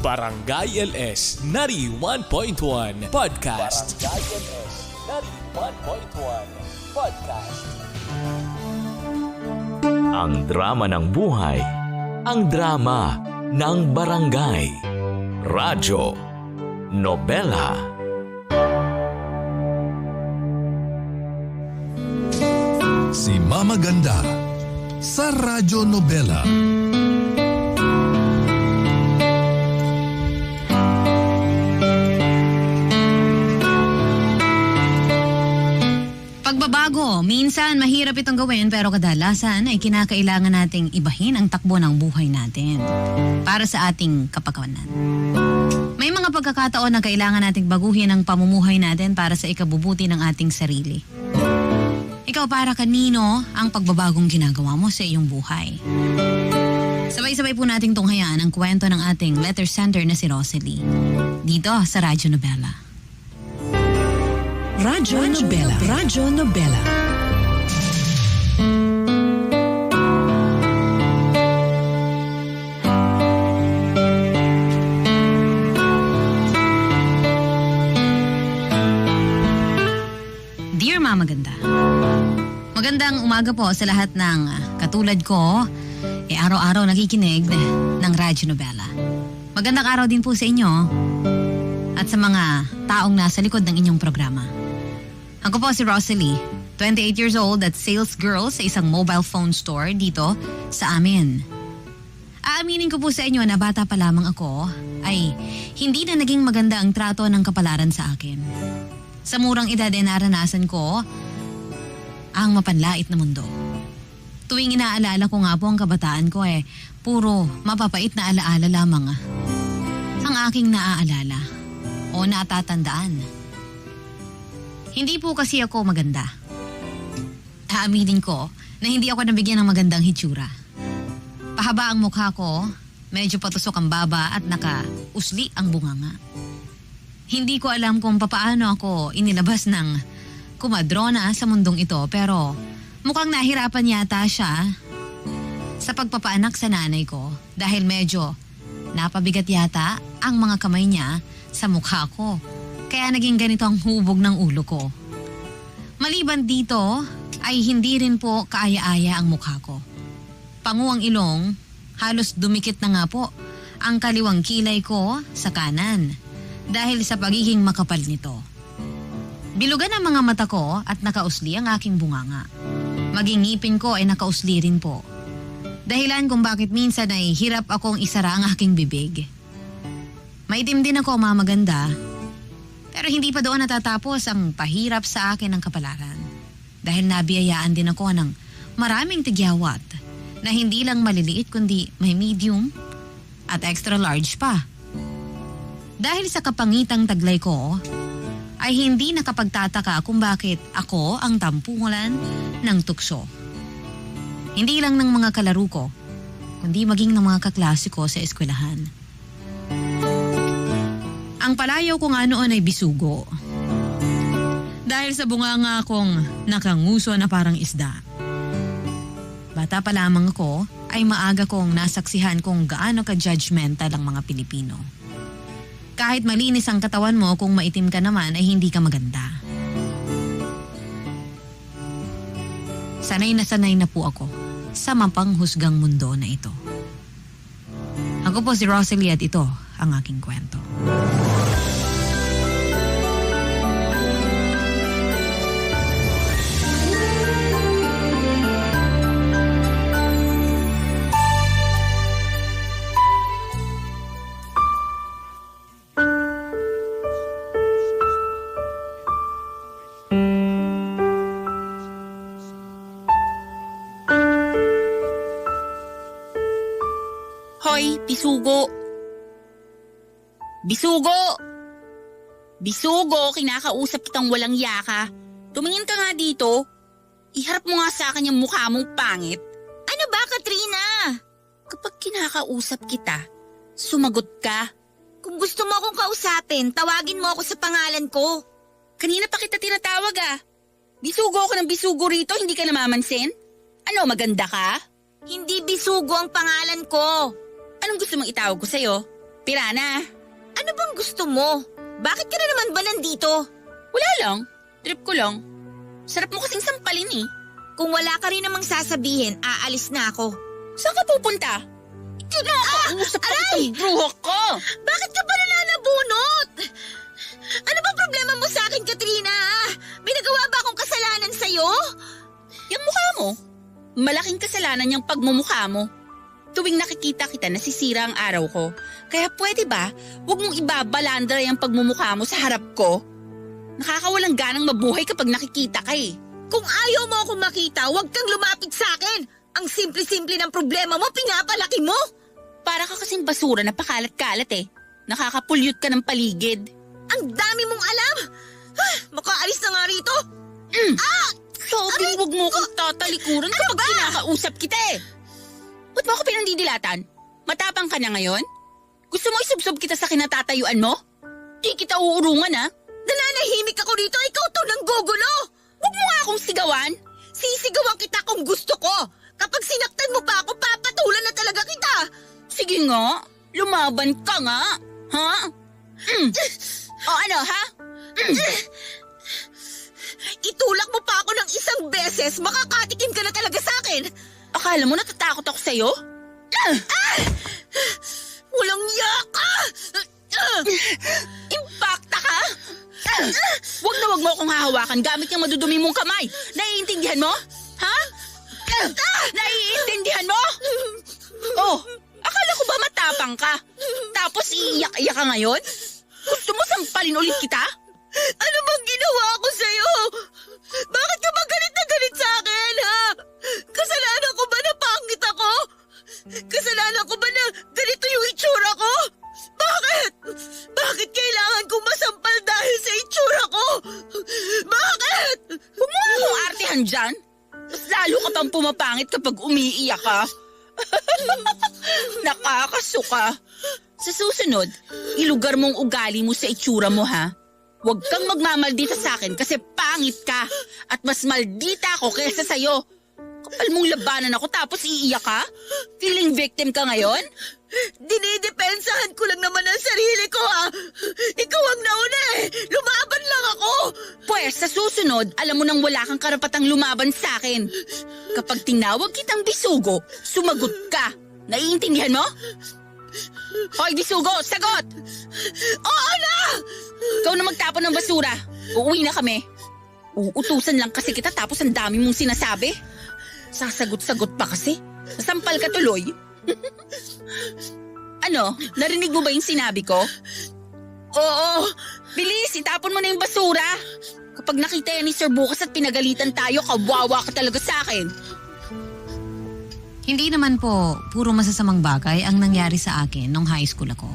Barangay LS 91.1 Podcast. Barangay LS 91.1 Podcast. Ang drama ng buhay, ang drama ng barangay. Radyo, nobela. Si Mama Ganda sa Radyo Nobela. Pagbabago, minsan mahirap itong gawin pero kadalasan ay kinakailangan nating ibahin ang takbo ng buhay natin para sa ating kapakanan. May mga pagkakataon na kailangan nating baguhin ang pamumuhay natin para sa ikabubuti ng ating sarili. Ikaw, para kanino ang pagbabagong ginagawa mo sa iyong buhay? Sabay-sabay po nating tunghayaan ang kwento ng ating letter sender na si Rosalie dito sa Radyo Nobela. Radyo Nobela. Radyo Nobela. Dear Mama Ganda, magandang umaga po sa lahat ng katulad ko, araw-araw nakikinig ng Radyo Nobela. Magandang araw din po sa inyo at sa mga taong nasa likod ng inyong programa. Ako po si Rosalie, 28 years old at sales girl sa isang mobile phone store dito sa amin. Aaminin ko po sa inyo na bata pa lamang ako ay hindi na naging maganda ang trato ng kapalaran sa akin. Sa murang edad ay naranasan ko ang mapanlait na mundo. Tuwing inaalala ko nga po ang kabataan ko puro mapapait na alaala lamang ang aking naaalala o natatandaan. Hindi po kasi ako maganda. Aaminin ko na hindi ako nabigyan ng magandang hitsura. Pahaba ang mukha ko, medyo patusok ang baba at nakausli ang bunganga. Hindi ko alam kung papaano ako inilabas ng kumadrona sa mundong ito pero mukhang nahirapan yata siya sa pagpapaanak sa nanay ko dahil medyo napabigat yata ang mga kamay niya sa mukha ko. Kaya naging ganito ang hubog ng ulo ko. Maliban dito ay hindi rin po kaaya-aya ang mukha ko. Pangu ang ilong, halos dumikit na nga po ang kaliwang kilay ko sa kanan dahil sa pagiging makapal nito. Bilugan ang mga mata ko at nakausli ang aking bunganga. Maging ngipin ko ay nakausli rin po. Dahilan kung bakit minsan ay hirap akong isara ang aking bibig. Maitim din ako, Mama Ganda. Pero hindi pa doon natatapos ang pahirap sa akin ng kapalaran. Dahil nabiyayaan din ako ng maraming tigyawat na hindi lang maliliit kundi may medium at extra large pa. Dahil sa kapangitang taglay ko, ay hindi nakapagtataka kung bakit ako ang tampulan ng tukso. Hindi lang ng mga kalaro ko, kundi maging ng mga kaklase ko sa eskwelahan. Ang palayaw ko nga noon ay bisugo. Dahil sa bunganga kong nakanguso na parang isda. Bata pa lamang ako ay maaga kong nasaksihan kung gaano ka-judgmental ang mga Pilipino. Kahit malinis ang katawan mo, kung maitim ka naman ay hindi ka maganda. Sanay na po ako sa mapanghusgang mundo na ito. Ako po si Rosalie at ito ang aking kwento. Hoy, bisugo! Bisugo! Bisugo, kinakausap kitang walang yaka. Tumingin ka nga dito. Iharap mo nga sa akin yung mukha mong pangit. Ano ba, Katrina? Kapag kinakausap kita, sumagot ka. Kung gusto mo akong kausapin, tawagin mo ako sa pangalan ko. Kanina pa kita tinatawag Bisugo ako ng bisugo rito, hindi ka namamansin? Ano, maganda ka? Hindi bisugo ang pangalan ko. Anong gusto mong itawag ko sa'yo? Pirana, Ano bang gusto mo? Bakit ka na naman ba nandito? wala lang. Trip ko lang. Sarap mo kasing sampalin eh. Kung wala ka rin namang sasabihin, aalis na ako. Saan ka pupunta? Kinakausap pa kitang bruha ko. Bakit ka ba nananabunot? Ano bang problema mo sa akin, Katrina? May nagawa ba akong kasalanan sa'yo? Yung mukha mo, malaking kasalanan yung pagmumukha mo. Tuwing nakikita kita, nasisira ang araw ko. Kaya pwede ba, huwag mong ibabalandra yung pagmumukha mo sa harap ko? Nakakawalang ganang mabuhay kapag nakikita ka eh. Kung ayaw mo akong makita, huwag kang lumapit sa akin. Ang simple-simple ng problema mo, pinapalaki mo. Para ka kasing basura na pakalat-kalat eh. Nakakapulyot ka ng paligid. Ang dami mong alam. Makaalis na nga rito. Sobing huwag mo akong tatalikuran kapag kinakausap kita eh. Ba't mo ako pinandidilatan? Matapang ka na ngayon? Gusto mo isubsob kita sa kinatatayuan mo? Di kita uurungan ha? Nananahimik ako rito, ikaw to nang gugulo. Huwag mo nga akong sigawan. Sisigawan kita kung gusto ko. Kapag sinaktan mo pa ako, papatulan na talaga kita. Sige nga, lumaban ka nga. Ha? O ano ha? Itulak mo pa ako ng isang beses, makakatikim ka na talaga sa akin. Akala mo natatakot ako sa'yo? Walang yaka! Impacta ka? Huwag na huwag mo akong hahawakan gamit yung madudumi mong kamay. Naiintindihan mo? Ha? Naiintindihan mo? Oh, akala ko ba matapang ka? Tapos iiyak-iyak ka ngayon? Gusto mo sampalin ulit kita? Ano bang ginawa ko sa'yo? Bakit ka ba galit na galit sa akin, ha? Kasalanan ko ba na pangit ako? Kasalanan ko ba na ganito yung itsura ko? Bakit? Bakit kailangan kong masampal dahil sa itsura ko? Bakit? Huwag mo nga akong artihan dyan. Mas lalo ka pang pumapangit kapag umiiyak ka. Nakakasuka. Sa susunod, ilugar mong ugali mo sa itsura mo ha. Huwag kang magmamaldita sa akin kasi pangit ka. At mas maldita ako kaysa sa'yo. Kapal mong labanan ako tapos iiyak ka? Feeling victim ka ngayon? Dinidepensahan ko lang naman ang sarili ko, ha? Ikaw ang nauna eh! Lumaban lang ako! Pwes, sa susunod, alam mo nang wala kang karapatang lumaban sa akin. Kapag tinawag kitang bisugo, sumagot ka. Naiintindihan mo? Hoy, bisugo, sagot! Oo na! Ikaw na magtapon ng basura. Uuwi na kami. Uutusan lang kasi kita tapos ang dami mong sinasabi. Sasagot-sagot pa kasi. Nasampal ka tuloy. Ano? Narinig mo ba yung sinabi ko? Oo! Bilis, itapon mo na yung basura. Kapag nakita yan ni Sir Bukas at pinagalitan tayo, kawawa ka talaga sa akin. Hindi naman po puro masasamang bagay ang nangyari sa akin nung high school ako.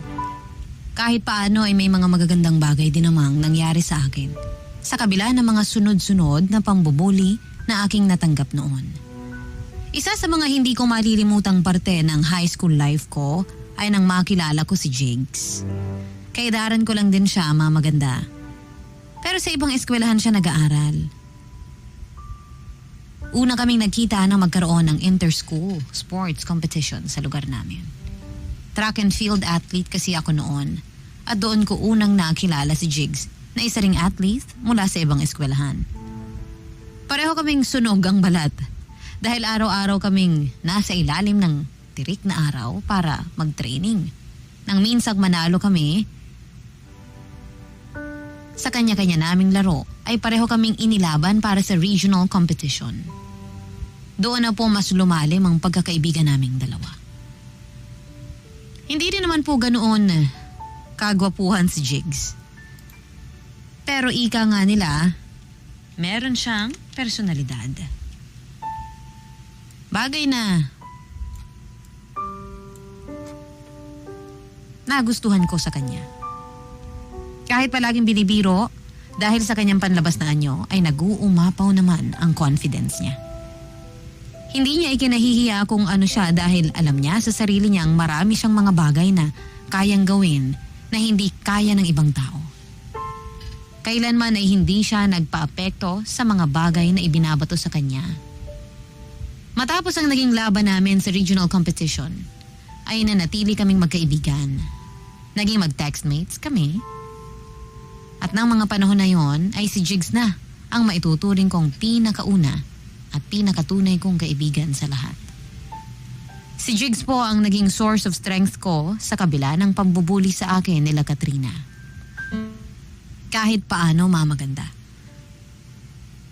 Kahit paano ay may mga magagandang bagay din namang nangyari sa akin. Sa kabila ng mga sunod-sunod na pambubuli na aking natanggap noon. Isa sa mga hindi ko malilimutang parte ng high school life ko ay nang makilala ko si Jigs. Kaidaran ko lang din siya, maganda. Pero sa ibang eskwelahan siya nag-aaral. Una kaming nagkita na magkaroon ng inter-school sports competition sa lugar namin. Track and field athlete kasi ako noon at doon ko unang nakilala si Jigs na isa ring athlete mula sa ibang eskwelahan. Pareho kaming sunog ang balat dahil araw-araw kaming nasa ilalim ng tirik na araw para mag-training. Nang minsang manalo kami, sa kanya-kanya naming laro ay pareho kaming inilaban para sa regional competition. Doon na po mas lumalim ang pagkakaibigan naming dalawa. Hindi rin naman po ganoon kagwapuhan si Jigs. Pero ika nga nila, meron siyang personalidad. Bagay na nagustuhan ko sa kanya. Kahit palaging binibiro, dahil sa kanyang panlabas na anyo ay nag-uumapaw naman ang confidence niya. Hindi niya ikinahihiya kung ano siya dahil alam niya sa sarili niyang marami siyang mga bagay na kayang gawin na hindi kaya ng ibang tao. Kailanman ay hindi siya nagpaapekto sa mga bagay na ibinabato sa kanya. Matapos ang naging laban namin sa regional competition, ay nanatili kaming magkaibigan. Naging mag-textmates kami. At ng mga panahon na yon ay si Jigs na ang maituturing kong pinakauna at pinakatunay kong kaibigan sa lahat. Si Jigs po ang naging source of strength ko sa kabila ng pambubuli sa akin nila Katrina. Kahit paano, Mama Ganda.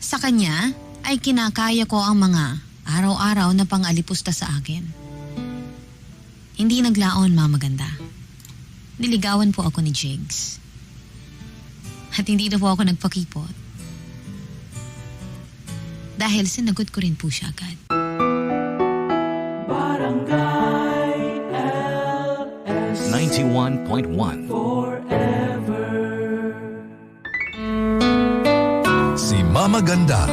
Sa kanya ay kinakaya ko ang mga araw-araw na pang-alipusta sa akin. Hindi naglaon, Mama Ganda. Niligawan po ako ni Jigs. At hindi na po ako nagpakipot. Dahil sinagot ko rin po siya agad. Barangay LS 91.1 Si Mama Ganda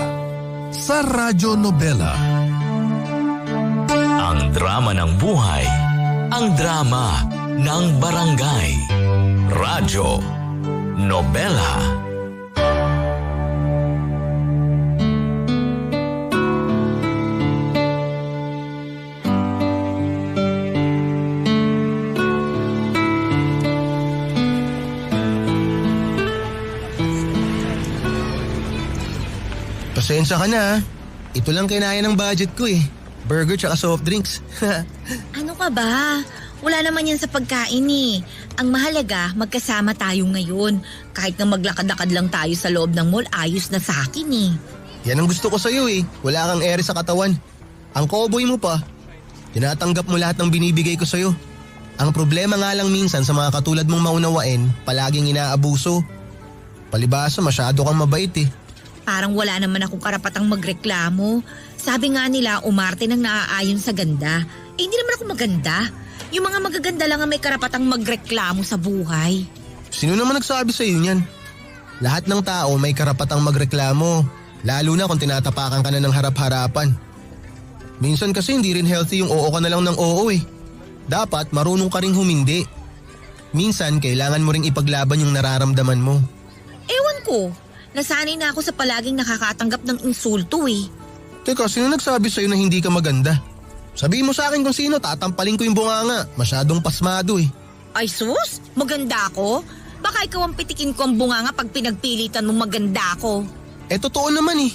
sa Radyo Nobela. Ang drama ng buhay, ang drama ng barangay. Radyo Nobela. Pasensya ka na. Ito lang kinaya ng budget ko eh. Burger tsaka soft drinks. Ano ka ba? Wala naman yan sa pagkain eh. Ang mahalaga, magkasama tayo ngayon. Kahit na maglakad-lakad lang tayo sa loob ng mall, ayos na sa akin eh. Yan ang gusto ko sa'yo eh. Wala kang ere sa katawan. Ang cowboy mo pa. Tinatanggap mo lahat ng binibigay ko sa'yo. Ang problema nga lang minsan sa mga katulad mong maunawain, palaging inaabuso. Palibasa masyado kang mabait eh. Parang wala naman akong karapatang magreklamo. Sabi nga nila, umarte ng naaayon sa ganda. Eh hindi naman ako maganda. Yung mga magaganda lang ang may karapatang magreklamo sa buhay. Sino naman nagsabi sa'yo niyan? Lahat ng tao may karapatang magreklamo. Lalo na kung tinatapakan ka na ng harap-harapan. Minsan kasi hindi rin healthy yung oo ka na lang ng oo eh. Dapat marunong ka ring humindi. Minsan kailangan mo ring ipaglaban yung nararamdaman mo. Ewan ko. Nasanay na ako sa palaging nakakatanggap ng insulto eh. Teka, sino nagsabi sa'yo na hindi ka maganda? Sabihin mo sa akin kung sino, tatampaling ko yung bunganga. Masyadong pasmado eh. Ay sus, maganda ako? Baka ikaw ang pitikin ko ang bunganga pag pinagpilitan mong maganda ako. Eh totoo naman eh.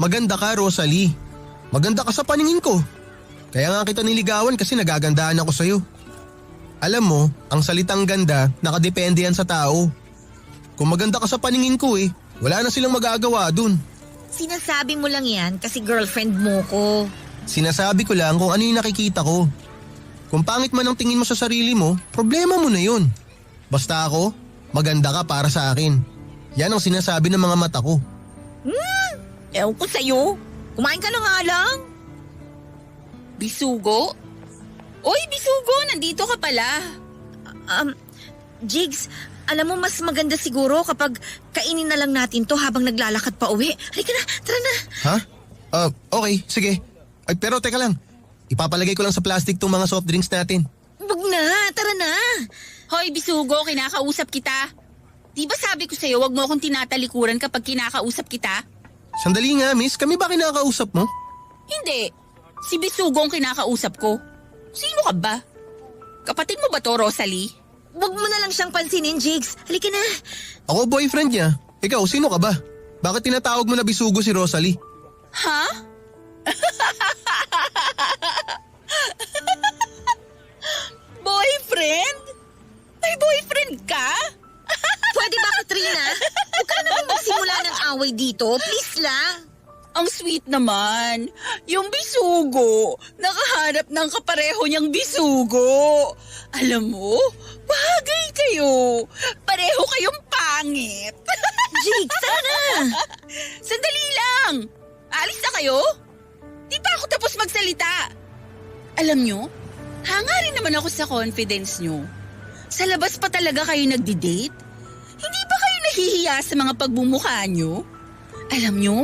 Maganda ka, Rosalie. Maganda ka sa paningin ko. Kaya nga kita niligawan kasi nagagandaan ako sa'yo. Alam mo, ang salitang ganda, nakadepende yan sa tao. Kung maganda ka sa paningin ko eh, wala na silang magagawa dun. Sinasabi mo lang yan kasi girlfriend mo ko. Sinasabi ko lang kung ano yung nakikita ko. Kung pangit man ang tingin mo sa sarili mo, problema mo na yun. Basta ako, maganda ka para sa akin. Yan ang sinasabi ng mga mata ko. Ewan ko sa'yo. Kumain ka na nga lang. Bisugo? Oy, Bisugo, nandito ka pala. Jigs, alam mo mas maganda siguro kapag kainin na lang natin to habang naglalakad pa uwi. Halika na, tara na. Ha? Okay, sige. Ay, pero teka lang. Ipapalagay ko lang sa plastic tong mga soft drinks natin. Wag na, tara na. Hoy, Bisugo, kinakausap kita. Di ba sabi ko sa'yo, wag mo akong tinatalikuran kapag kinakausap kita? Sandali nga, miss. Kami ba kinakausap mo? Hindi. Si Bisugo ang kinakausap ko. Sino ka ba? Kapatid mo ba to, Rosalie? Wag mo na lang siyang pansinin, Jigs. Halika na. Ako boyfriend niya. Ikaw, sino ka ba? Bakit tinatawag mo na bisugo si Rosalie? Ha? Boyfriend? May boyfriend ka? Pwede ba, Katrina? Huwag ka na naman magsimula ng away dito. Please lang. Ang sweet naman. Yung Bisugo, nakahanap ng kapareho niyang Bisugo. Alam mo, bagay kayo. Pareho kayong pangit. Jigs, tara na. Sandali lang. Alis na kayo? Di pa ako tapos magsalita. Alam nyo, hangarin naman ako sa confidence nyo. Sa labas pa talaga kayo nagdi-date? Hindi ba kayo nahihiya sa mga pagmumukha nyo? Alam nyo,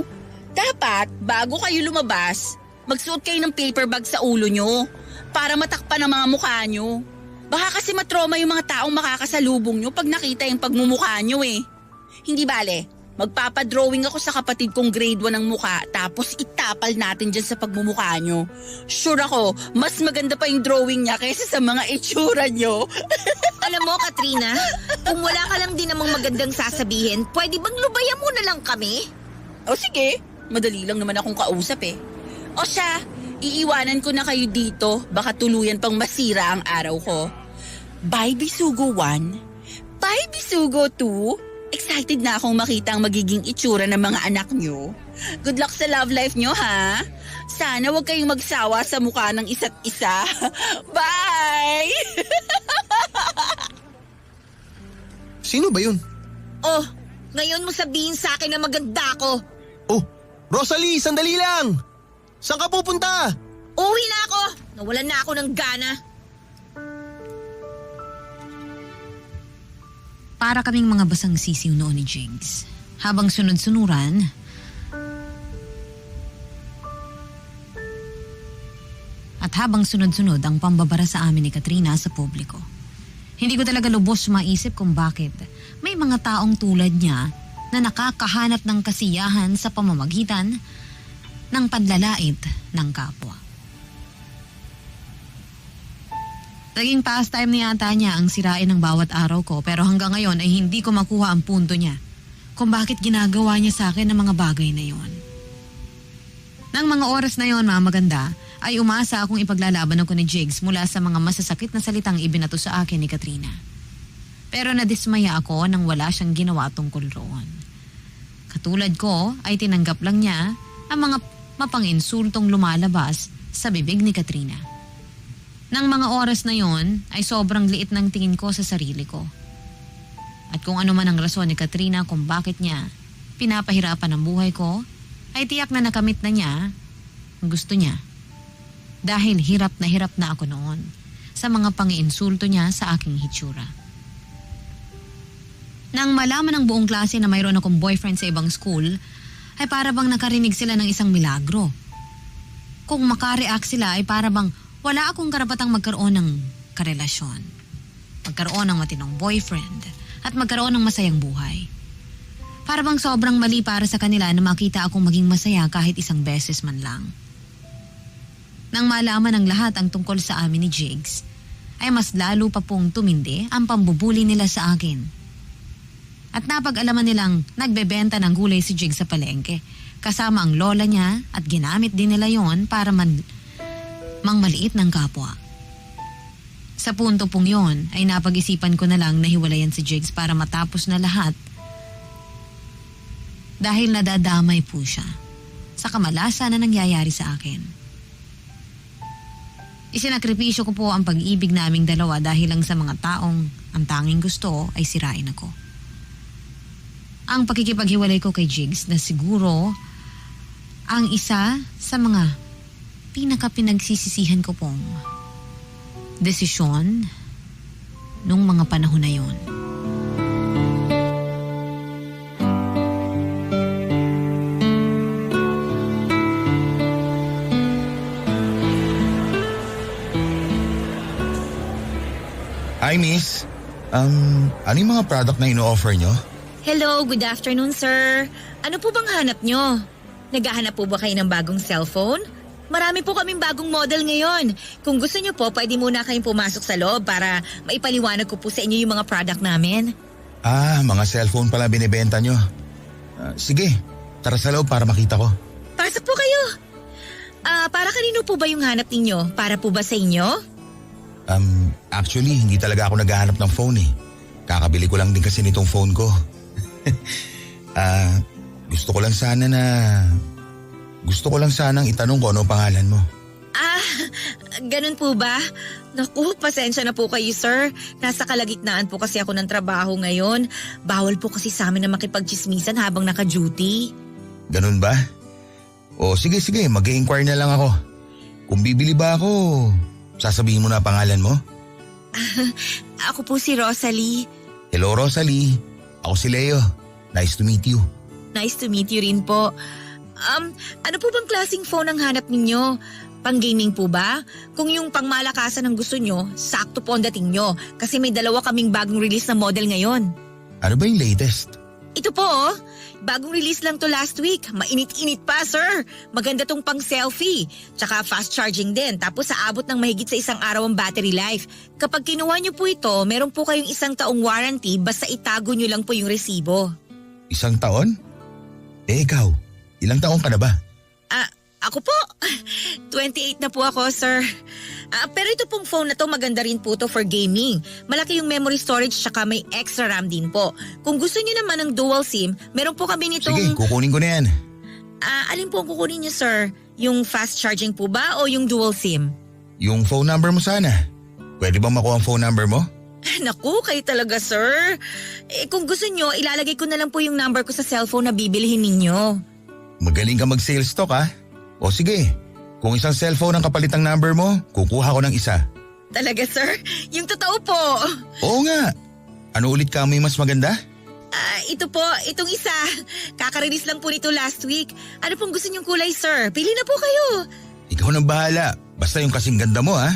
dapat bago kayo lumabas, magsuot kayo ng paper bag sa ulo nyo para matakpan ang mga mukha nyo. Baka kasi matroma yung mga taong makakasalubong nyo pag nakita yung pagmumukha nyo eh. Hindi bale, Magpapadrawing ako sa kapatid kong grade 1 ng mukha tapos itapal natin dyan sa pagmumukha nyo. Sure ako, mas maganda pa yung drawing niya kaysa sa mga itsura nyo. Alam mo, Katrina, kung wala ka lang din namang magandang sasabihin, pwede bang lubayan mo na lang kami? O sige, madali lang naman akong kausap eh. O siya, iiwanan ko na kayo dito, baka tuluyan pang masira ang araw ko. Bye Bisugo 1, bye Bisugo 2. Excited na akong makita ang magiging itsura ng mga anak nyo. Good luck sa love life nyo, ha? Sana huwag kayong magsawa sa mukha ng isa't isa. Bye! Sino ba yun? Oh, ngayon mo sabihin sa akin na maganda ako. Oh, Rosalie, sandali lang! Saan ka pupunta? Uwi na ako! Nawalan na ako ng gana. Para kaming mga basang sisiw noon ni Jigs. Habang sunod-sunuran, at habang sunod-sunod ang pambabara sa amin ni Katrina sa publiko. Hindi ko talaga lubos maisip kung bakit may mga taong tulad niya na nakakahanap ng kasiyahan sa pamamagitan ng panlalait ng kapwa. Naging pastime niya ata niya ang sirain ng bawat araw ko pero hanggang ngayon ay hindi ko makuha ang punto niya kung bakit ginagawa niya sa akin ang mga bagay na yon. Nang mga oras na yon, mga maganda, ay umasa akong ipaglalaban ako ni Jigs mula sa mga masasakit na salitang ibinato sa akin ni Katrina. Pero nadismaya ako nang wala siyang ginawa tungkol roon. Katulad ko ay tinanggap lang niya ang mga mapang-insultong lumalabas sa bibig ni Katrina. Nang mga oras na yon ay sobrang liit ng tingin ko sa sarili ko. At kung ano man ang rason ni Katrina kung bakit niya pinapahirapan ang buhay ko, ay tiyak na nakamit na niya ang gusto niya. Dahil hirap na ako noon sa mga pang-iinsulto niya sa aking hitsura. Nang malaman ng buong klase na mayroon akong boyfriend sa ibang school, ay para bang nakarinig sila ng isang milagro. Kung makareact sila ay para bang wala akong karapatang magkaroon ng karelasyon, magkaroon ng matinong boyfriend, at magkaroon ng masayang buhay. Para bang sobrang mali para sa kanila na makita akong maging masaya kahit isang beses man lang. Nang malaman ng lahat ang tungkol sa amin ni Jigs, ay mas lalo pa pong tumindi ang pambubuli nila sa akin. At napag-alaman nilang nagbebenta ng gulay si Jigs sa palengke, kasama ang lola niya at ginamit din nila yon para mangmaliit ng kapwa. Sa punto pong yon ay napag-isipan ko na lang na hiwalayan si Jigs para matapos na lahat dahil nadadamay po siya sa kamalasan na nangyayari sa akin. Isinakripisyo ko po ang pag-ibig naming dalawa dahil lang sa mga taong ang tanging gusto ay sirain ako. Ang pakikipaghiwalay ko kay Jigs na siguro ang isa sa mga pinaka-pinagsisisihan ko pong desisyon nung mga panahon na yon. Hi, miss. Ano yung mga product na ino-offer nyo? Hello, good afternoon, sir. Ano po bang hanap nyo? Naghahanap po ba kayo ng bagong cellphone? Marami po kaming bagong model ngayon. Kung gusto nyo po, pwede muna kayong pumasok sa loob para maipaliwanag ko po sa inyo yung mga product namin. Mga cellphone pala binibenta nyo. Sige, tara sa loob para makita ko. Pasok po kayo. Para kanino po ba yung hanap ninyo? Para po ba sa inyo? Actually, hindi talaga ako naghahanap ng phone eh. Kakabili ko lang din kasi nitong phone ko. Gusto ko lang sanang itanong ko ano pangalan mo. Ganun po ba? Naku, pasensya na po kayo, sir. Nasa kalagitnaan po kasi ako ng trabaho ngayon. Bawal po kasi sa amin na makipagchismisan habang naka-duty. Ganun ba? O sige, mag-i-inquire na lang ako. Kung bibili ba ako, sasabihin mo na pangalan mo? Ako po si Rosalie. Hello, Rosalie. Ako si Leo. Nice to meet you. Nice to meet you rin po. Ano po bang klaseng phone ang hanap ninyo? Pang-gaming po ba? Kung yung pangmalakasan ang gusto nyo, sakto po ang dating nyo. Kasi may dalawa kaming bagong release na model ngayon. Ano ba yung latest? Ito po, Bagong release lang to last week. Mainit-init pa, sir. Maganda tong pang selfie. Tsaka fast charging din. Tapos sa abot ng mahigit sa 1 araw ang battery life. Kapag kinuha niyo po ito, meron po kayong 1 taong warranty basta itago niyo lang po yung resibo. 1 taon? Ikaw, ilang taon ka na ba? Ako po, 28 na po ako, sir. Pero ito pong phone na to, maganda rin po to for gaming. Malaki yung memory storage tsaka may extra RAM din po. Kung gusto niyo naman ng dual SIM, meron po kami nitong... Sige, kukunin ko na yan. Alin po ang kukunin niyo, sir? Yung fast charging po ba o yung dual SIM? Yung phone number mo sana. Pwede bang makuha ang phone number mo? Naku, kayo talaga, sir. Kung gusto niyo, ilalagay ko na lang po yung number ko sa cellphone na bibilihin ninyo. Magaling ka mag-sales talk ha? O sige, kung isang cellphone ang kapalit ng number mo, kukuha ko ng isa. Talaga, sir? Yung totoo po. Oo nga. Ano ulit ka mo yung mas maganda? Ito po, itong isa. Kaka-release lang po nito last week. Ano pong gusto niyong kulay, sir? Pili na po kayo. Ikaw nang bahala. Basta yung kasing ganda mo ha.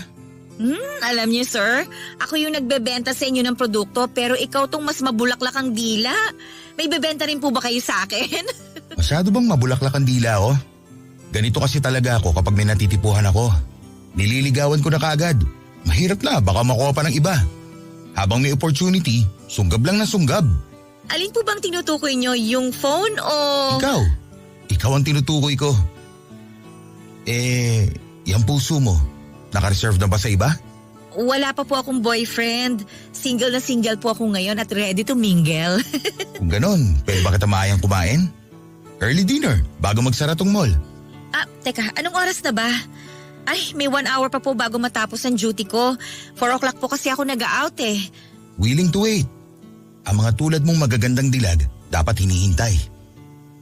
Alam niyo, sir, ako yung nagbebenta sa inyo ng produkto pero ikaw tong mas mabulaklak ang dila. May bebenta rin po ba kayo sa akin? Masyado bang mabulaklak ang dila ko? Ganito kasi talaga ako kapag may natitipuhan ako. Nililigawan ko na kaagad. Mahirap na, baka makuha pa ng iba. Habang may opportunity, sunggab lang na sunggab. Alin po bang tinutukoy niyo? Yung phone o... Ikaw. Ikaw ang tinutukoy ko. Yung puso mo, naka-reserve na ba sa iba? Wala pa po akong boyfriend. Single na single po ako ngayon at ready to mingle. Kung ganon, pwede ba kita maayang kumain? Early dinner, bago magsara tong mall. Teka, anong oras na ba? Ay, may 1 hour pa po bago matapos ang duty ko. 4 o'clock po kasi ako nag-out eh. Willing to wait. Ang mga tulad mong magagandang dilag, dapat hinihintay.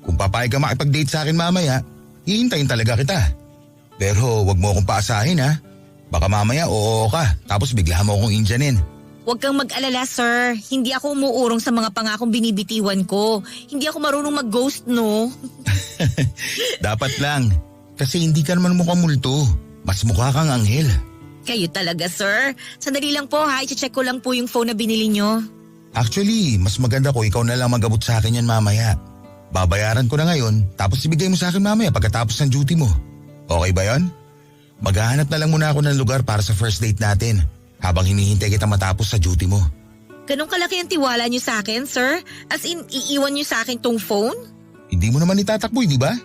Kung papayag ka makipag-date sa akin mamaya, hihintayin talaga kita. Pero wag mo akong paasahin ha. Baka mamaya oo ka, tapos bigla mo akong indyanin. Huwag kang mag-alala, sir. Hindi ako umuurong sa mga pangakong binibitiwan ko. Hindi ako marunong mag-ghost, no? Dapat lang. Kasi hindi ka naman mukhang multo. Mas mukha kang anghel. Kayo talaga, sir. Sandali lang po ha. I-check ko lang po yung phone na binili nyo. Actually, mas maganda ko ikaw na lang mag-abot sa akin yan mamaya. Babayaran ko na ngayon, tapos ibigay mo sa akin mamaya pagkatapos ng duty mo. Okay ba yon? Maghahanap na lang muna ako ng lugar para sa first date natin. Habang hinihintay kita matapos sa duty mo. Ganong kalaki ang tiwala nyo sa akin, sir? As in, iiwan nyo sa akin tong phone? Hindi mo naman itatakbo, di ba?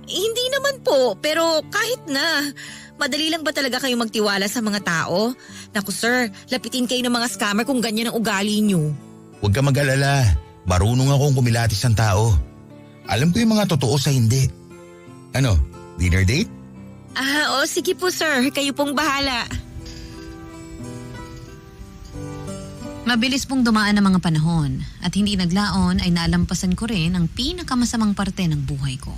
Hindi naman po, pero kahit na. Madali lang ba talaga kayo magtiwala sa mga tao? Naku sir, lapitin kayo ng mga scammer kung ganyan ang ugali nyo. Huwag ka mag-alala. Marunong akong kumilatis ng tao. Alam ko yung mga totoo sa hindi. Ano, dinner date? Sige po sir, kayo pong bahala. Mabilis pong dumaan ang mga panahon at hindi naglaon ay nalampasan ko rin ang pinakamasamang parte ng buhay ko.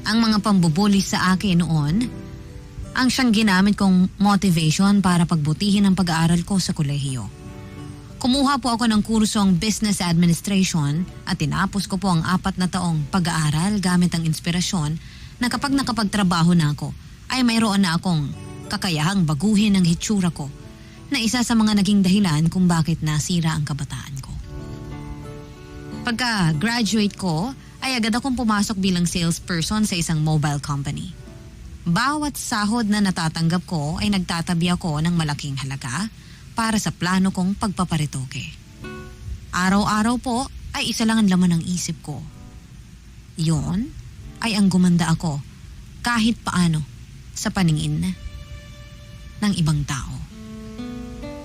Ang mga pambubuli sa akin noon, ang siyang ginamit kong motivation para pagbutihin ang pag-aaral ko sa kolehiyo. Kumuha po ako ng kursong Business Administration at tinapos ko po ang 4 na taong pag-aaral gamit ang inspirasyon na kapag nakapagtrabaho na ako ay mayroon na akong kakayahang baguhin ang hitsura ko na isa sa mga naging dahilan kung bakit nasira ang kabataan ko. Pagka-graduate ko, ay agad akong pumasok bilang salesperson sa isang mobile company. Bawat sahod na natatanggap ko ay nagtatabi ako ng malaking halaga para sa plano kong pagpaparitoke. Araw-araw po ay isa lang ang laman ng isip ko. Yon ay ang gumanda ako kahit paano sa paningin ng ibang tao.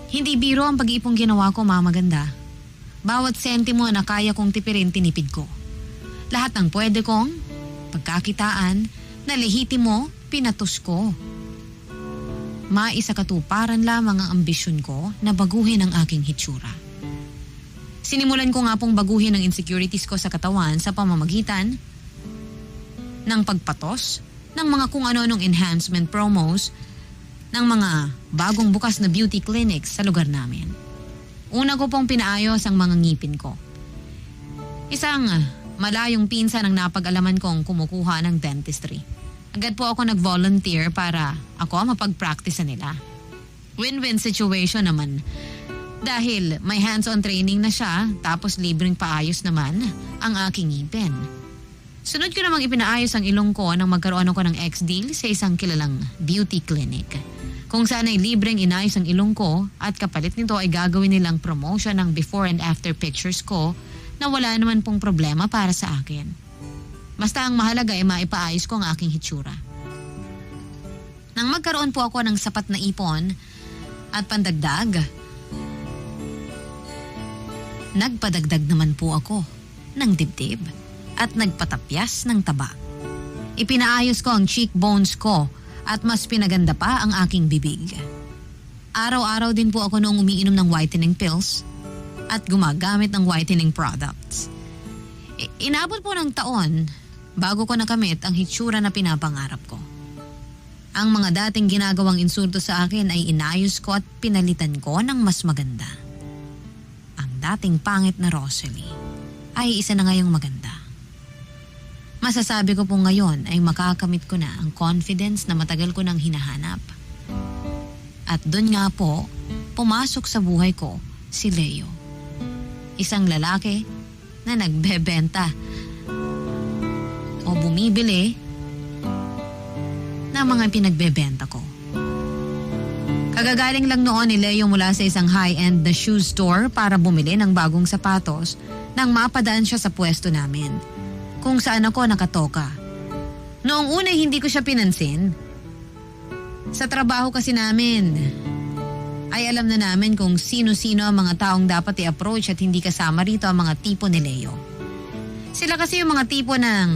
Hindi biro ang pag-iipong ginawa ko, Mama Ganda. Bawat sentimo na kaya kong tipirin, tinipid ko. Lahat ng pwede kong pagkakitaan na lehitimo, pinatos ko. Maisakatuparan lamang ang ambisyon ko na baguhin ang aking hitsura. Sinimulan ko nga pong baguhin ang insecurities ko sa katawan sa pamamagitan ng pagpatos ng mga kung ano-anong enhancement promos ng mga bagong bukas na beauty clinics sa lugar namin. Una ko pong pinaayos ang mga ngipin ko. Isang malayong pinsan ang napag-alaman kong kumukuha ng dentistry. Agad po ako nag-volunteer para ako mapag-practice nila. Win-win situation naman. Dahil may hands-on training na siya, tapos libreng paayos naman ang aking ngipin. Sunod ko namang ipinaayos ang ilong ko nang magkaroon ako ng ex-deal sa isang kilalang beauty clinic. Kung saan ay libreng inayos ang ilong ko at kapalit nito ay gagawin nilang promotion ng before and after pictures ko na wala naman pong problema para sa akin. Basta ang mahalaga ay maipaayos ko ang aking hitsura. Nang magkaroon po ako ng sapat na ipon at pandagdag, nagpadagdag naman po ako ng dibdib at nagpatapyas ng taba. Ipinaayos ko ang cheekbones ko at mas pinaganda pa ang aking bibig. Araw-araw din po ako noong umiinom ng whitening pills at gumagamit ng whitening products. Inabot po ng taon bago ko nakamit ang hitsura na pinapangarap ko. Ang mga dating ginagawang insulto sa akin ay inayos ko at pinalitan ko ng mas maganda. Ang dating pangit na Rosalie ay isa na ngayong maganda. Masasabi ko po ngayon ay makakamit ko na ang confidence na matagal ko nang hinahanap. At doon nga po, pumasok sa buhay ko si Leo. Isang lalaki na nagbebenta o bumibili ng mga pinagbebenta ko. Kagagaling lang noon ni Leo mula sa isang high-end na shoe store para bumili ng bagong sapatos nang mapadaan siya sa pwesto namin, kung saan ako nakatoka. Noong una hindi ko siya pinansin. Sa trabaho kasi namin, ay alam na namin kung sino-sino ang mga taong dapat i-approach at hindi kasama rito ang mga tipo ni Leo. Sila kasi yung mga tipo ng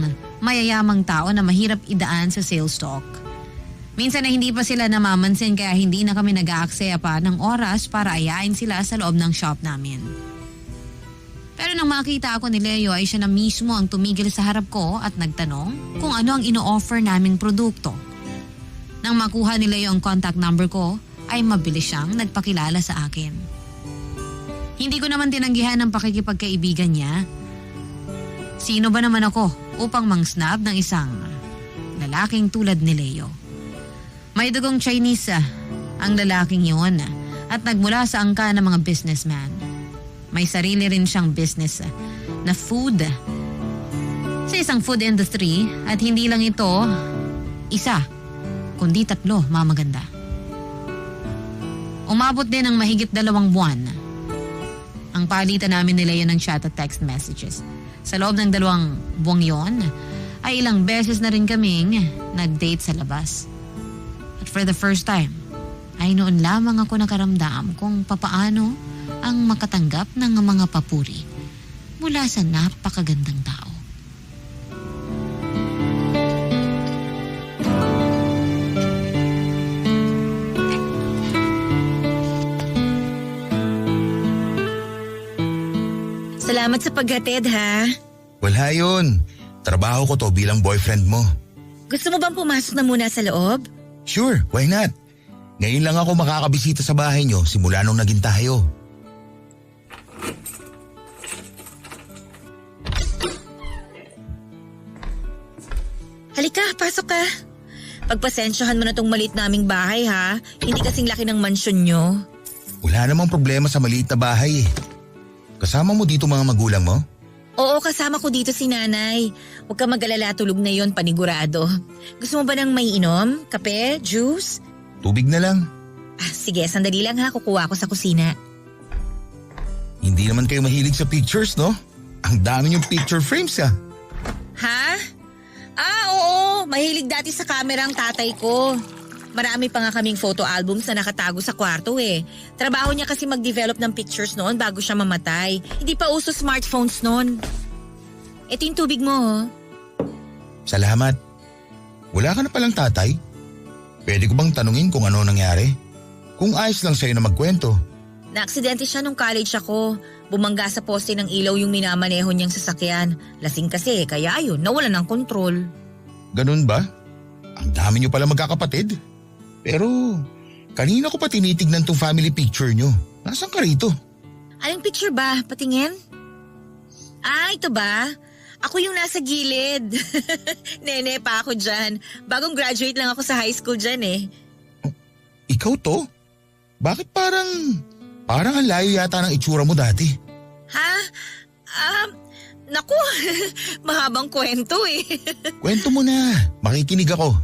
mayayamang tao na mahirap idaan sa sales talk. Minsan na hindi pa sila namamansin kaya hindi na kami nag-aaksaya pa ng oras para ayain sila sa loob ng shop namin. Pero nang makita ako ni Leo ay siya na mismo ang tumigil sa harap ko at nagtanong kung ano ang ino-offer naming produkto. Nang makuha ni Leo ang contact number ko ay mabilis siyang nagpakilala sa akin. Hindi ko naman tinanggihan ang pakikipagkaibigan niya. Sino ba naman ako upang mang-snub ng isang lalaking tulad ni Leo? May dugong Chinese ang lalaking yun at nagmula sa angka ng mga businessman. May sarili rin siyang business na food sa isang food industry at hindi lang ito isa, kundi 3 mamaganda. Umabot din ng mahigit 2 buwan ang palitan namin ni Leo ng chat at text messages. Sa loob ng 2 buwang yon ay ilang beses na rin kaming nag-date sa labas. At for the first time ay noon lamang ako nakaramdam kung papaano ang makatanggap ng mga papuri mula sa napakagandang tao. Salamat sa paghatid, ha? Wala yun. Trabaho ko to bilang boyfriend mo. Gusto mo bang pumasok na muna sa loob? Sure, why not? Ngayon lang ako makakabisita sa bahay nyo simula nung naging tayo. Halika, pasok ka. Pagpasensyahan mo na tong maliit naming bahay, ha? Hindi kasing laki ng mansyon nyo. Wala namang problema sa maliit na bahay eh. Kasama mo dito mga magulang mo? Oo, kasama ko dito si nanay. Huwag ka mag-alala, tulog na yon, panigurado. Gusto mo ba ng may inom? Kape? Juice? Tubig na lang. Sige, sandali lang ha, kukuha ko sa kusina. Hindi naman kayo mahilig sa pictures, no? Ang dami yung picture frames ah. Ha? Oo, mahilig dati sa camera ang tatay ko. Marami pa nga kaming photo albums na nakatago sa kwarto eh. Trabaho niya kasi mag-develop ng pictures noon bago siya mamatay. Hindi pa uso smartphones noon. Ito yung tubig mo, oh. Salamat. Wala ka na palang tatay? Pwede ko bang tanungin kung ano nangyari? Kung ayos lang sa'yo na magkwento. Naaksidente siya nung college ako. Bumangga sa poste ng ilaw yung minamaneho niyang sasakyan. Lasing kasi, kaya ayun, nawala ng kontrol. Ganun ba? Ang dami niyo pala magkakapatid. Pero kanina ko pa tinitignan tong family picture niyo. Nasaan ka rito? Anong picture ba? Patingin? Ito ba? Ako yung nasa gilid. Nene pa ako dyan. Bagong graduate lang ako sa high school dyan eh. Ikaw to? Bakit parang Parang ang layo yata ng itsura mo dati. Ha? Naku, mahabang kwento eh. Kwento mo na, makikinig ako.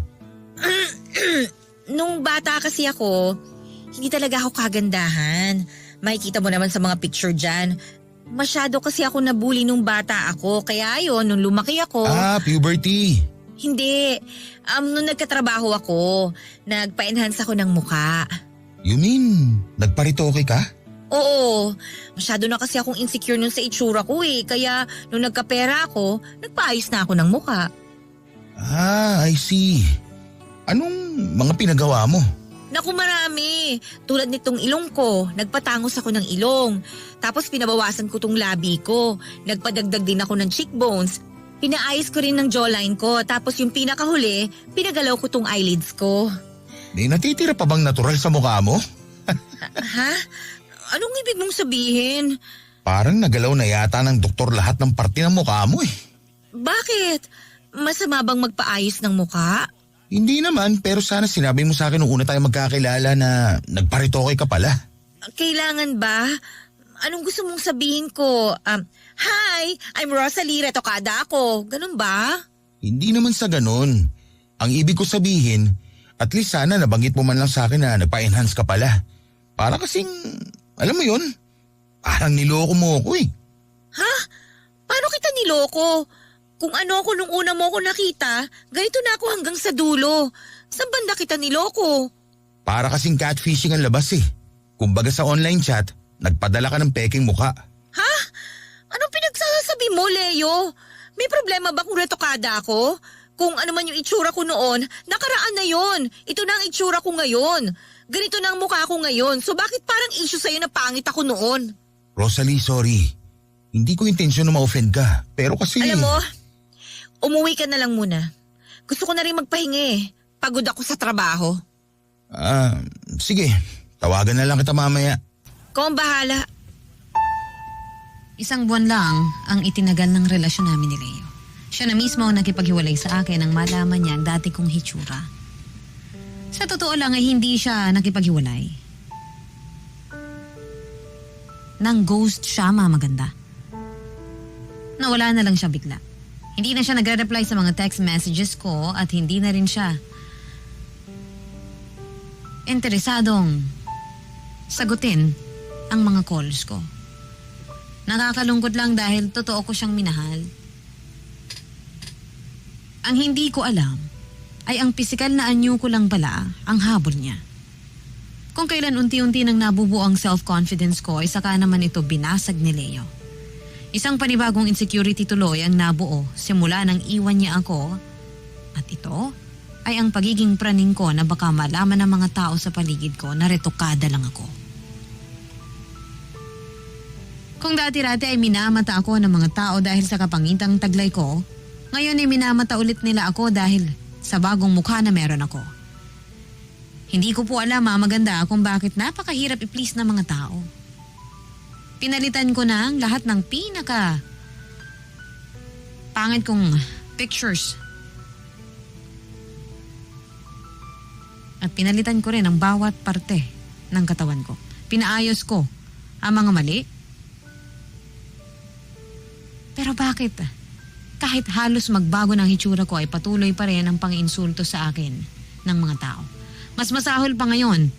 Nung bata kasi ako, hindi talaga ako kagandahan. Makikita mo naman sa mga picture dyan. Masyado kasi ako nabully nung bata ako. Kaya ayun, nung lumaki ako… Puberty. Hindi. Nung nagkatrabaho ako, nagpa-enhance ako ng muka. You mean, nagparitoke ka? Oo, masyado na kasi akong insecure nun sa itsura ko eh. Kaya nung nagkapera ako, nagpaayos na ako ng muka. I see. Anong mga pinagawa mo? Naku, marami. Tulad nitong ilong ko, nagpatangos ako ng ilong. Tapos pinabawasan ko tong labi ko. Nagpadagdag din ako ng cheekbones. Pinaayos ko rin ng jawline ko. Tapos yung pinakahuli, pinagalaw ko tong eyelids ko. May natitira pa bang natural sa mukha mo? Ha? Anong ibig mong sabihin? Parang nagalaw na yata ng doktor lahat ng parte ng mukha mo eh. Bakit? Masama bang magpaayos ng mukha? Hindi naman, pero sana sinabi mo sa akin nung una tayo magkakilala na nagparitoke ka pala. Kailangan ba? Anong gusto mong sabihin ko? Hi, I'm Rosalie, retokada ako. Ganun ba? Hindi naman sa ganun. Ang ibig ko sabihin, at least sana nabanggit mo man lang sa akin na nagpa-enhance ka pala. Para kasing, alam mo yun, parang niloko mo ako eh. Ha? Paano kita niloko? Kung ano ako nung una mo ako nakita, ganito na ako hanggang sa dulo. Saan banda kita niloko? Para kasing catfishing ang labas eh. Kumbaga sa online chat, nagpadala ka ng peking mukha. Ha? Anong pinagsasabi mo, Leo? May problema ba kung retokada ako? Kung ano man yung itsura ko noon, nakaraan na yon. Ito na ang itsura ko ngayon. Ganito na ang mukha ko ngayon. So bakit parang issue sa'yo na pangit ako noon? Rosalie, sorry. Hindi ko intensyon na ma-offend ka. Pero kasi… Alam mo, umuwi ka na lang muna. Gusto ko na rin magpahinga eh. Pagod ako sa trabaho. Sige. Tawagan na lang kita mamaya. Ikaw ang bahala. 1 buwan lang ang itinagal ng relasyon namin ni Leo. Siya na mismo ang nakipaghiwalay sa akin nang malaman niya ang dati kong hitsura. Sa totoo lang ay hindi siya nakipaghiwalay. Nang ghost siya, maganda. Nawala na lang siya bigla. Hindi na siya nagre-reply sa mga text messages ko at hindi na rin siya interesadong sagutin ang mga calls ko. Nakakalungkot lang dahil totoo ko siyang minahal. Ang hindi ko alam ay ang pisikal na anyo ko lang pala ang habol niya. Kung kailan unti-unti nang nabubuo ang self-confidence ko ay saka naman ito binasag ni Leo. Isang panibagong insecurity tuloy ang nabuo simula nang iwan niya ako at ito ay ang pagiging praning ko na baka malaman ng mga tao sa paligid ko na retokada lang ako. Kung dati-dati ay minamata ako ng mga tao dahil sa kapangitang taglay ko, ngayon ay minamata ulit nila ako dahil sa bagong mukha na meron ako. Hindi ko po alam, maganda, kung bakit napakahirap i-please ng mga tao. Pinalitan ko na ang lahat ng pangit kong pictures. At pinalitan ko rin ang bawat parte ng katawan ko. Pinaayos ko ang mga mali. Pero bakit? Kahit halos magbago ng hitsura ko ay patuloy pa rin ang pang-insulto sa akin ng mga tao. Mas masahol pa ngayon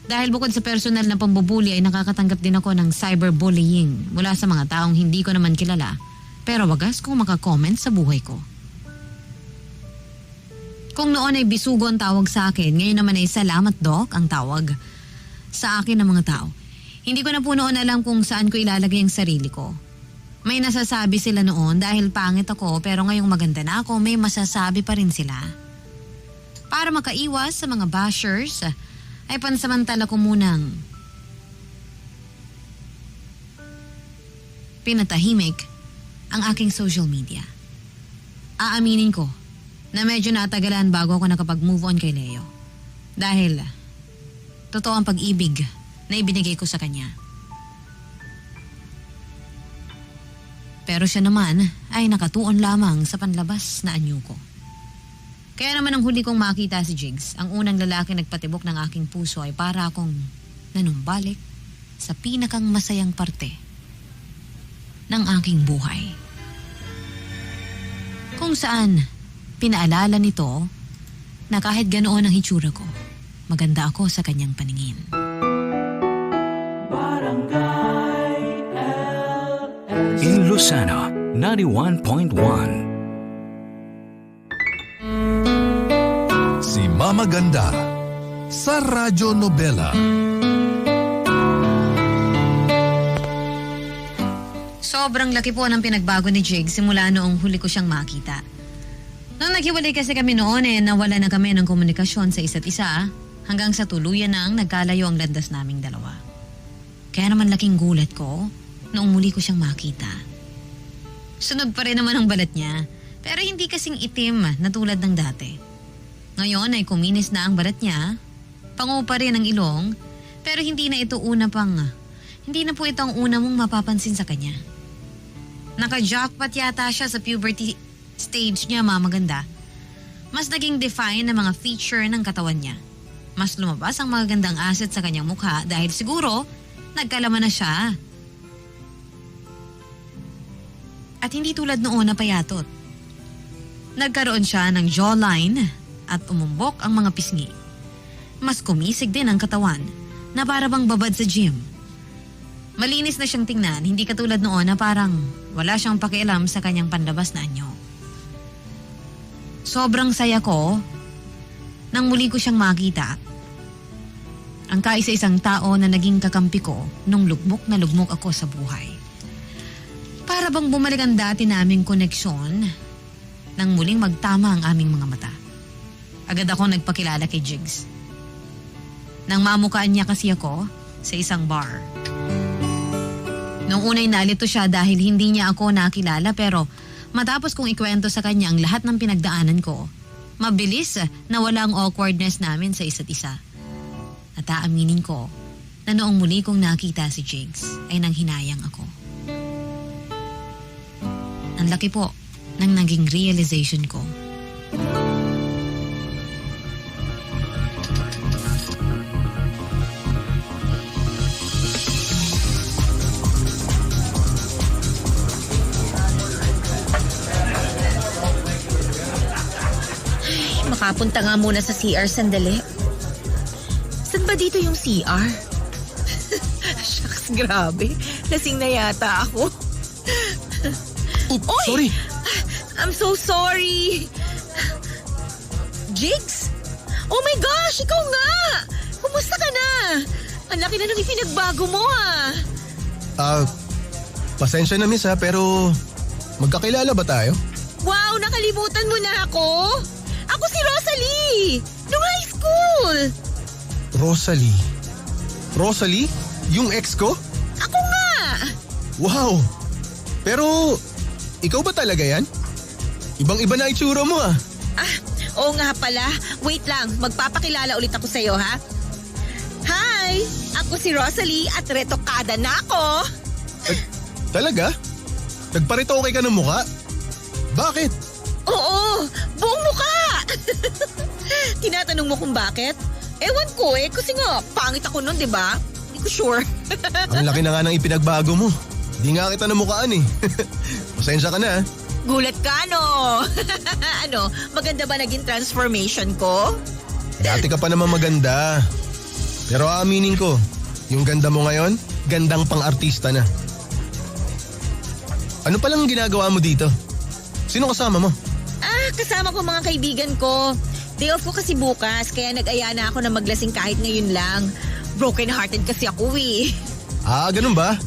dahil bukod sa personal na pambubuli ay nakakatanggap din ako ng cyberbullying mula sa mga taong hindi ko naman kilala pero wagas kong makakomment sa buhay ko. Kung noon ay bisugo ang tawag sa akin, ngayon naman ay salamat Doc ang tawag sa akin ng mga tao. Hindi ko na po noon alam kung saan ko ilalagay ang sarili ko. May nasasabi sila noon dahil pangit ako pero ngayong maganda na ako may masasabi pa rin sila. Para makaiwas sa mga bashers ay pansamantala ko munang pinatahimik ang aking social media. Aaminin ko na medyo natagalan bago ako nakapag-move on kay Leo. Dahil totoo ang pag-ibig na ibinigay ko sa kanya. Pero siya naman ay nakatuon lamang sa panlabas na anyo ko. Kaya naman ang huli kong makita si Jigs, ang unang lalaki nagpatibok ng aking puso ay para akong nanumbalik sa pinakang masayang parte ng aking buhay. Kung saan pinaalala nito na kahit ganoon ang hitsura ko, maganda ako sa kanyang paningin. In Lucena, 91.1. Si Mama Ganda sa Radyo Nobela. Sobrang laki po ng pinagbago ni Jig simula noong huli ko siyang makita. Nung naghiwalay kasi kami noon nawala na kami ng komunikasyon sa isa't isa hanggang sa tuluyan nang nagkalayo ang landas naming dalawa. Kaya naman laking gulat ko noong muli ko siyang makita. Sunog pa rin naman ang balat niya, pero hindi kasing itim na tulad ng dati. Ngayon ay kuminis na ang balat niya, pangu pa rin ang ilong, pero hindi na po ito ang una mong mapapansin sa kanya. Naka-jackpot yata siya sa puberty stage niya, Mama Ganda. Mas naging define ang mga feature ng katawan niya. Mas lumabas ang magagandang asset sa kanyang mukha dahil siguro nagkalaman na siya. At hindi tulad noon na payatot. Nagkaroon siya ng jawline at umumbok ang mga pisngi. Mas kumisig din ang katawan na para bang babad sa gym. Malinis na siyang tingnan, hindi katulad noon na parang wala siyang pakialam sa kanyang panlabas na anyo. Sobrang saya ko nang muli ko siyang makita. Ang kaisa-isang tao na naging kakampi ko nung lugmok na lugmok ako sa buhay. Para bang bumalik ang dati naming koneksyon nang muling magtama ang aming mga mata. Agad ako nagpakilala kay Jigs. Nang mamukaan niya kasi ako sa isang bar. Nung unay nalito siya dahil hindi niya ako nakilala pero matapos kong ikwento sa kanya ang lahat ng pinagdaanan ko, mabilis na wala ang awkwardness namin sa isa't isa. At aaminin ko na noong muli kong nakita si Jigs ay nanghinayang ako. Ang laki po ng naging realization ko. Makapunta nga muna sa CR sandali. Saan ba dito yung CR? Shucks, grabe. Lasing na yata ako. Oops, Oy! sorry. I'm so sorry. Jigs? Oh my gosh, ikaw nga! Kumusta ka na? Ang laki na nung ipinagbago mo Pasensya na miss pero magkakilala ba tayo? Wow, nakalimutan mo na ako? Ako si Rosalie! Nung high school! Rosalie? Rosalie? Yung ex ko? Ako nga! Wow! Pero, ikaw ba talaga yan? Ibang-iba na itsura mo Oo nga pala. Wait lang, magpapakilala ulit ako sa'yo ha? Hi! Ako si Rosalie at retokada na ako! Talaga? Nagparitoke ka ng muka? Bakit? Oo! Buong mukha! Tinatanong mo kung bakit? Ewan ko kasi nga, pangit ako nun, di ba? Hindi ko sure. Ang laki na nga ng ipinagbago mo. Di nga kita namukaan Pasensya ka na Gulat ka, no? Ano, maganda ba naging transformation ko? Dati ka pa naman maganda. Pero aaminin ko, yung ganda mo ngayon, gandang pang-artista na. Ano palang ginagawa mo dito? Sino kasama mo? Kasama ko mga kaibigan ko. Day off ko kasi bukas, kaya nag-aya na ako na maglasing kahit ngayon lang. Broken hearted kasi ako Ganun ba?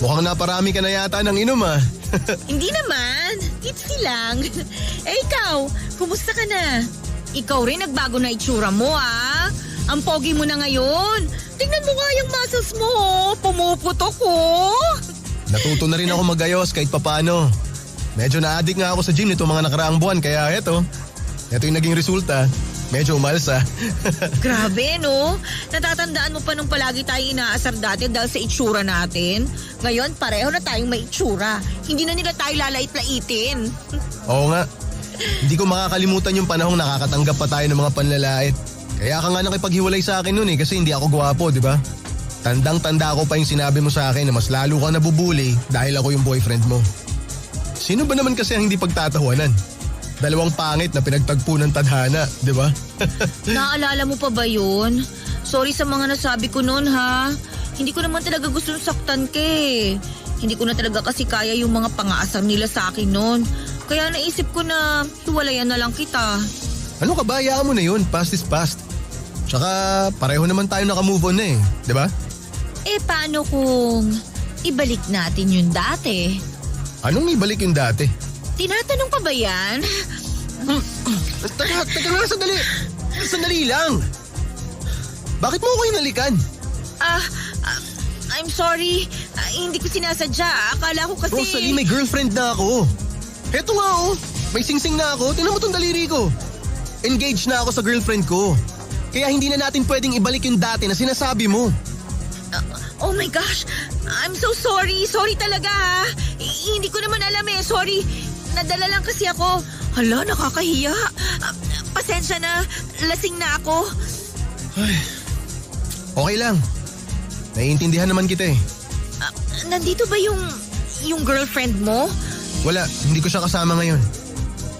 Mukhang naparami ka na yata ng inom Hindi naman. Tipsy lang. Ikaw, kumusta ka na? Ikaw rin nagbago na itsura mo Ang pogi mo na ngayon. Tingnan mo nga yung muscles mo Pumuputok Natuto na rin ako magayos kahit papano. Medyo na-addict nga ako sa gym nito mga nakaraang buwan kaya eto yung naging resulta. Medyo umalsa. Grabe, no? Natatandaan mo pa nung palagi tayong inaasar dati dahil sa itsura natin. Ngayon, pareho na tayong may itsura. Hindi na nila tayo lalait-laitin. Oo nga. Hindi ko makakalimutan yung panahong nakakatanggap pa tayo ng mga panlalait. Kaya ka nga nakipaghiwalay sa akin nun kasi hindi ako gwapo, di ba? Tandang-tanda ko pa yung sinabi mo sa akin na mas lalo ka nabubuli dahil ako yung boyfriend mo. Sino ba naman kasi ang hindi pagtatawanan? Dalawang pangit na pinagtagpo ng tadhana, di ba? Naalala mo pa ba yun? Sorry sa mga nasabi ko noon ha. Hindi ko naman talaga gusto saktan ka eh. Hindi ko na talaga kasi kaya yung mga pangaasar nila sa akin noon. Kaya naisip ko na hiwalayan na lang kita. Ano ka ba? Hayaan mo na yun. Past is past. Tsaka pareho naman tayo naka-move on na eh. Di ba? Eh paano kung ibalik natin yung dati? Anong ibalik yung dati? Tinatanong pa ba yan? Teka nga, sandali. Sandali lang. Bakit mo ako hinalikan? I'm sorry. Hindi ko sinasadya. Akala ko kasi... Rosalie, may girlfriend na ako. Heto nga oh. May singsing na ako. Tingnan mo tong daliri ko. Engaged na ako sa girlfriend ko. Kaya hindi na natin pwedeng ibalik yung dati na sinasabi mo. Oh my gosh. I'm so sorry. Sorry talaga ha. Hindi ko naman alam eh. Sorry. Nadala lang kasi ako. Hala, nakakahiya. Pasensya na. Lasing na ako. Okay lang. Naiintindihan naman kita eh. Nandito ba yung girlfriend mo? Wala, hindi ko siya kasama ngayon.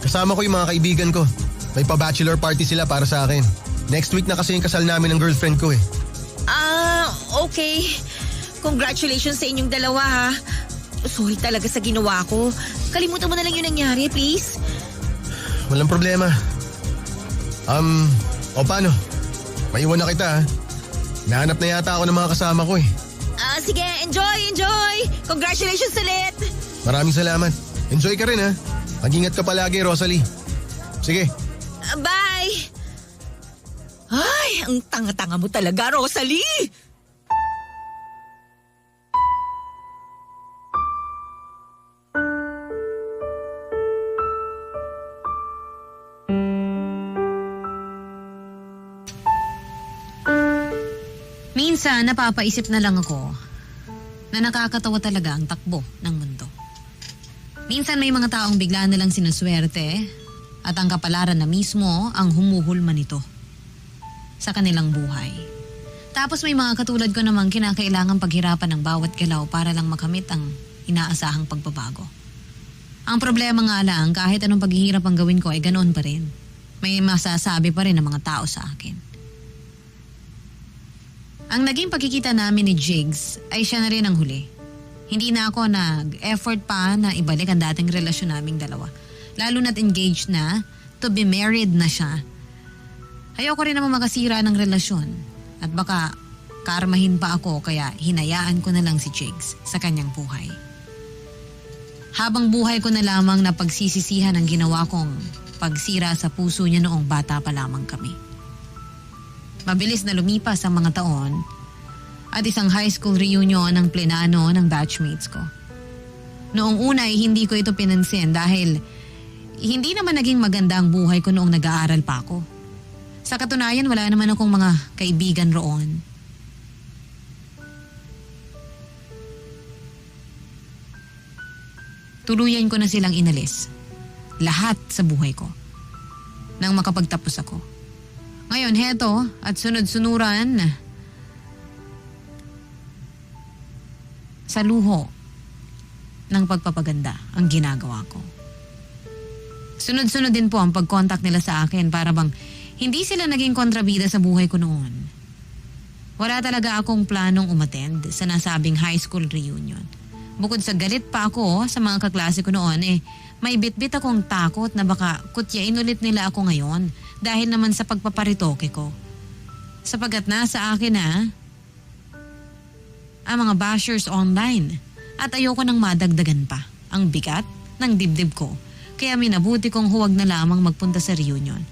Kasama ko yung mga kaibigan ko. May pa-bachelor party sila para sa akin. Next week na kasi yung kasal namin ng girlfriend ko eh. Okay. Congratulations sa inyong dalawa ha. Sorry talaga sa ginawa ko. Kalimutan mo na lang yung nangyari, please. Walang problema. O paano? Maiwan na kita ha. Nahanap na yata ako ng mga kasama ko eh. Sige, enjoy! Congratulations ulit! Maraming salamat. Enjoy ka rin ha. Mag-ingat ka palagi, Rosalie. Sige. Bye! Ay, ang tanga-tanga mo talaga, Rosalie! Minsan, napapaisip na lang ako na nakakatawa talaga ang takbo ng mundo. Minsan may mga taong bigla nilang sinuswerte at ang kapalaran na mismo ang humuhulma nito sa kanilang buhay. Tapos may mga katulad ko namang kinakailangang paghirapan ng bawat galaw para lang makamit ang inaasahang pagbabago. Ang problema nga lang, kahit anong paghihirap ang gawin ko ay ganoon pa rin. May masasabi pa rin ng mga tao sa akin. Ang naging pagkikita namin ni Jigs ay siya na rin ang huli. Hindi na ako nag-effort pa na ibalik ang dating relasyon naming dalawa. Lalo na't engaged na, to be married na siya. Ayoko rin naman makasira ng relasyon. At baka karmahin pa ako kaya hinayaan ko na lang si Jigs sa kanyang buhay. Habang buhay ko na lamang na pagsisisihan ang ginawa kong pagsira sa puso niya noong bata pa lamang kami. Mabilis na lumipas ang mga taon at isang high school reunion ang plenano ng batchmates ko. Noong una ay hindi ko ito pinansin dahil hindi naman naging maganda ang buhay ko noong nag-aaral pa ako. Sa katunayan, wala naman akong mga kaibigan roon. Tuluyan ko na silang inalis. Lahat sa buhay ko. Nang makapagtapos ako. Ngayon, heto at sunod-sunuran sa luho ng pagpapaganda ang ginagawa ko. Sunod-sunod din po ang pag-contact nila sa akin para bang hindi sila naging kontrabida sa buhay ko noon. Wala talaga akong planong umattend sa nasabing high school reunion. Bukod sa galit pa ako sa mga kaklase ko noon may bitbit akong takot na baka kutyain ulit nila ako ngayon dahil naman sa pagpaparitoke ko. Sapagat nasa akin ang mga bashers online at ayoko nang madagdagan pa ang bigat ng dibdib ko kaya minabuti kong huwag na lamang magpunta sa reunion.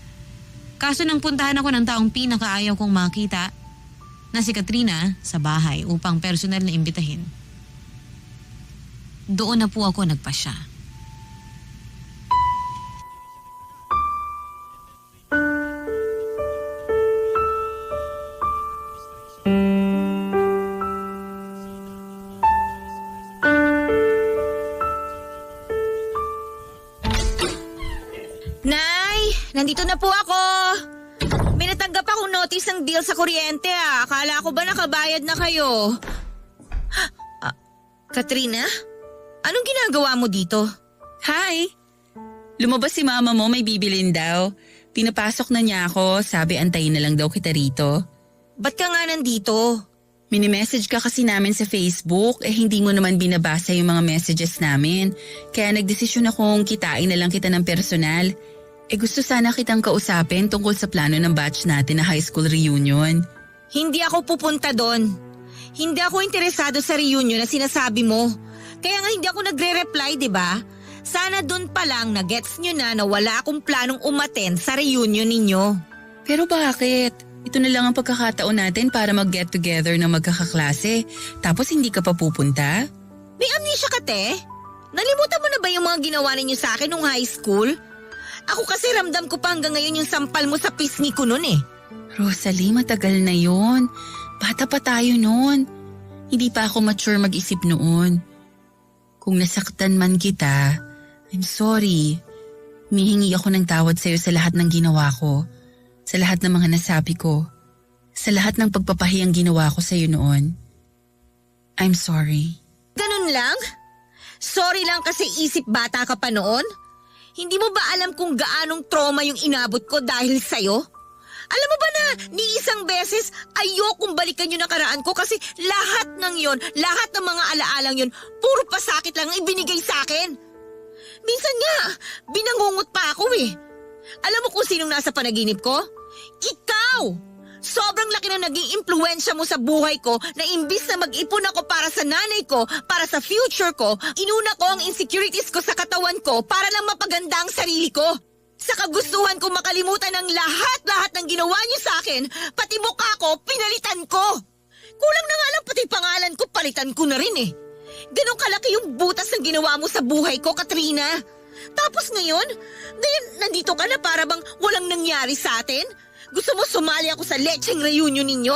Kaso nang puntahan ako ng taong pinakaayaw kong makita na si Katrina sa bahay upang personal na imbitahin. Doon na po ako nagpasya. Nay, nandito na po ako. May natanggap akong notice ng deal sa kuryente Akala ko ba nakabayad na kayo? Katrina? Anong ginagawa mo dito? Hi! Lumabas si mama mo, may bibilin daw. Pinapasok na niya ako, sabi antayin na lang daw kita rito. Ba't ka nga nandito? Mini-message ka kasi namin sa Facebook, hindi mo naman binabasa yung mga messages namin. Kaya nagdesisyon akong kitain na lang kita ng personal. Gusto sana kitang kausapin tungkol sa plano ng batch natin na high school reunion. Hindi ako pupunta doon. Hindi ako interesado sa reunion na sinasabi mo. Kaya nga hindi ako nagre-reply, di ba? Sana doon pa lang na gets nyo na wala akong planong umattend sa reunion ninyo. Pero bakit? Ito na lang ang pagkakataon natin para mag-get together ng magkakaklase. Tapos hindi ka pa pupunta? May amnesia ka, te? Nalimutan mo na ba yung mga ginawa ninyo sa akin nung high school? Ako kasi ramdam ko pa hanggang ngayon yung sampal mo sa pisngi ko nun Rosalie, matagal na yon. Bata pa tayo noon. Hindi pa ako mature mag-isip noon. Kung nasaktan man kita, I'm sorry. Humihingi ako ng tawad sa'yo sa lahat ng ginawa ko. Sa lahat ng mga nasabi ko. Sa lahat ng pagpapahiyang ginawa ko sa'yo noon. I'm sorry. Ganun lang? Sorry lang kasi isip bata ka pa noon? Hindi mo ba alam kung gaanong trauma yung inabot ko dahil sa'yo? Alam mo ba na ni isang beses ayokong balikan yung nakaraan ko kasi lahat ng yon, lahat ng mga alaalang yon, puro pasakit lang ang ibinigay sa akin. Minsan nga, binangungot pa ako Alam mo kung sinong nasa panaginip ko? Ikaw! Sobrang laki na naging impluwensya mo sa buhay ko na imbis na mag-ipon ako para sa nanay ko, para sa future ko, inuna ko ang insecurities ko sa katawan ko para lang mapaganda ang sarili ko. Sa kagustuhan ko makalimutan ang lahat-lahat ng ginawa niyo sa akin, pati mukha ko, pinalitan ko. Kulang na nga lang pati pangalan ko, palitan ko na rin Ganon kalaki yung butas ng ginawa mo sa buhay ko, Katrina. Tapos ngayon, nandito ka na para bang walang nangyari sa atin? Gusto mo sumali ako sa lecheng reunion ninyo?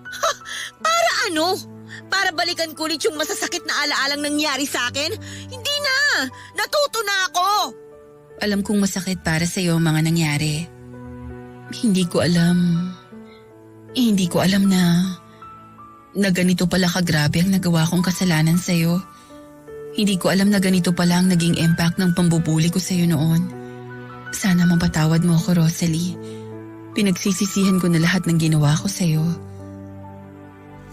Ha, para ano? Para balikan ko ulit yung masasakit na alaalang nangyari sa akin? Hindi na! Natuto na ako! Alam kong masakit para sa'yo ang mga nangyari. Hindi ko alam na ganito pala kagrabe ang nagawa kong kasalanan sa'yo. Hindi ko alam na ganito pala ang naging impact ng pambubuli ko sa'yo noon. Sana mapatawad mo ako, Rosalie. Pinagsisisihan ko na lahat ng ginawa ko sa'yo.